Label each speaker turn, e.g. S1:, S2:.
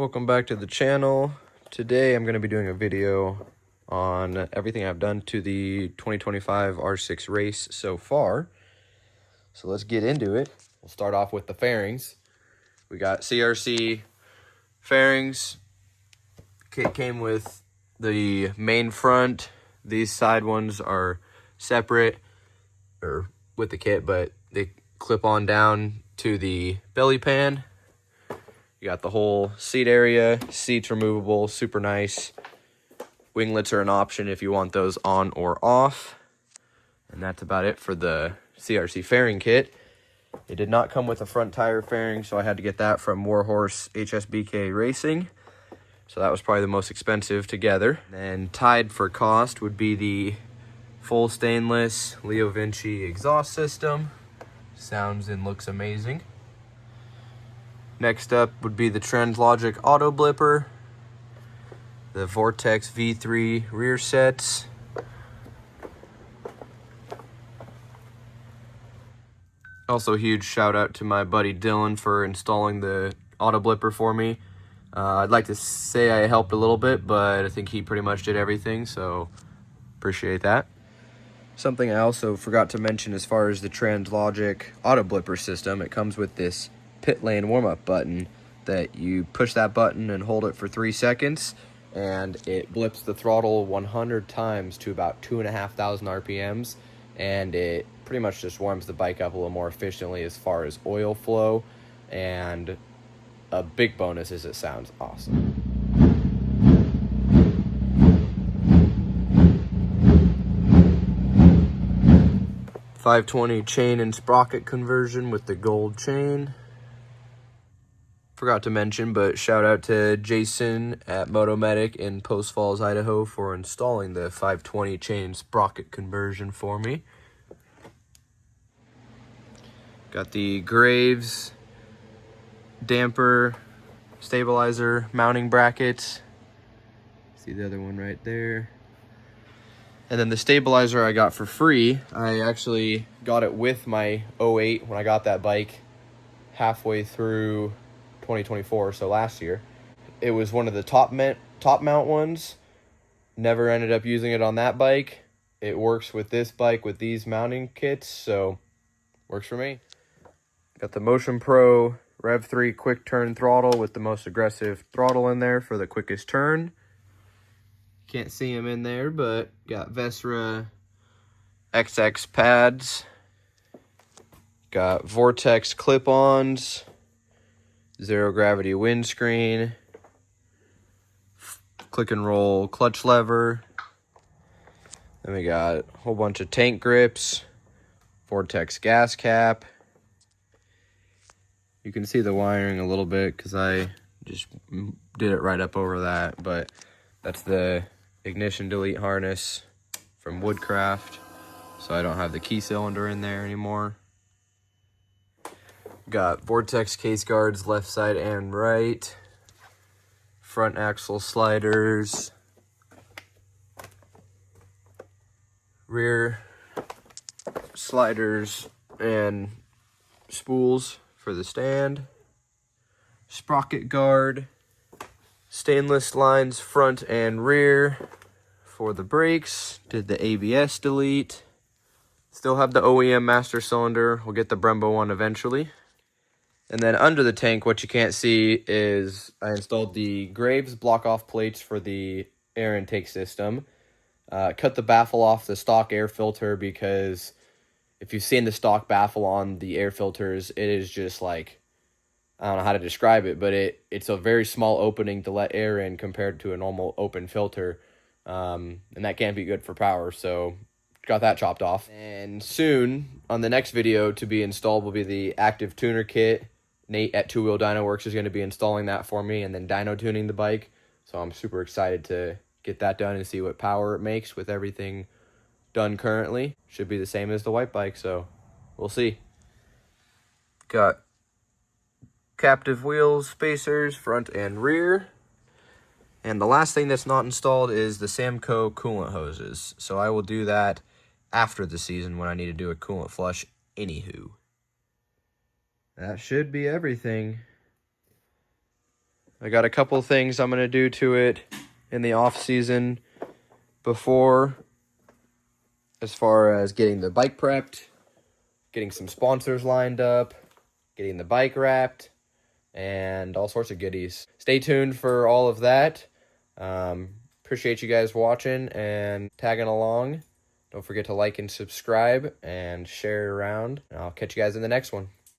S1: Welcome back to the channel. Today I'm going to be doing a video on everything I've done to the 2025 R6 race so far. So let's get into it. We'll start off with the fairings. We got CRC fairings. Kit came with the main front. These side ones are separate or with the kit, but they clip on down to the belly pan. You got the whole seat area, seats removable, super nice. Winglets are an option if you want those on or off. And that's about it for the CRC fairing kit. It did not come with a front tire fairing, so I had to get that from Warhorse HSBK Racing. So that was probably the most expensive together. And tied for cost would be the full stainless Leo Vinci exhaust system. Sounds and looks amazing. Next up would be the Translogic Auto Blipper, the Vortex V3 rear sets, also a huge shout out to my buddy Dylan for installing the Auto Blipper for me. I'd like to say I helped a little bit, but I think he pretty much did everything, so appreciate that. Something I also forgot to mention as far as the Translogic Auto Blipper system, it comes with this pit lane warm-up button that you push that button and hold it for 3 seconds, and it blips the throttle 100 times to about 2,500 RPMs, and it pretty much just warms the bike up a little more efficiently as far as oil flow, and a big bonus is it sounds awesome. .520 chain and sprocket conversion with the gold chain. Forgot to mention, but shout out to Jason at Motomedic in Post Falls, Idaho for installing the 520 chain sprocket conversion for me. Got the Graves damper stabilizer mounting brackets. See the other one right there. And then the stabilizer I got for free. I actually got it with my 08 when I got that bike halfway through 2024, so last year. It was one of the top mount ones. Never ended up using it on that bike. It works with this bike with these mounting kits, so works for me. Got the Motion Pro Rev 3 quick turn throttle with the most aggressive throttle in there for the quickest turn. Can't see them in there, but got Vesra XX pads. Got Vortex clip-ons. Zero gravity windscreen, click and roll clutch lever. Then we got a whole bunch of tank grips, Vortex gas cap. You can see the wiring a little bit because I just did it right up over that, but that's the ignition delete harness from Woodcraft, so I don't have the key cylinder in there anymore. Got Vortex case guards left side and right, front axle sliders, rear sliders and spools for the stand, sprocket guard, stainless lines front and rear for the brakes, did the ABS delete, still have the OEM master cylinder, we'll get the Brembo one eventually. And then under the tank, what you can't see is I installed the Graves block-off plates for the air intake system. Cut the baffle off the stock air filter because if you've seen the stock baffle on the air filters, it is just like, I don't know how to describe it, but it's a very small opening to let air in compared to a normal open filter. And that can't be good for power, so got that chopped off. And soon, on the next video to be installed will be the active tuner kit. Nate at Two Wheel Dyno Works is going to be installing that for me and then dyno tuning the bike. So I'm super excited to get that done and see what power it makes with everything done currently. Should be the same as the white bike, so we'll see. Got captive wheels, spacers, front and rear. And the last thing that's not installed is the Samco coolant hoses. So I will do that after the season when I need to do a coolant flush anywho. That should be everything. I got a couple things I'm going to do to it in the off season before, as far as getting the bike prepped, getting some sponsors lined up, getting the bike wrapped, and all sorts of goodies. Stay tuned for all of that. Appreciate you guys watching and tagging along. Don't forget to like and subscribe and share it around. And I'll catch you guys in the next one.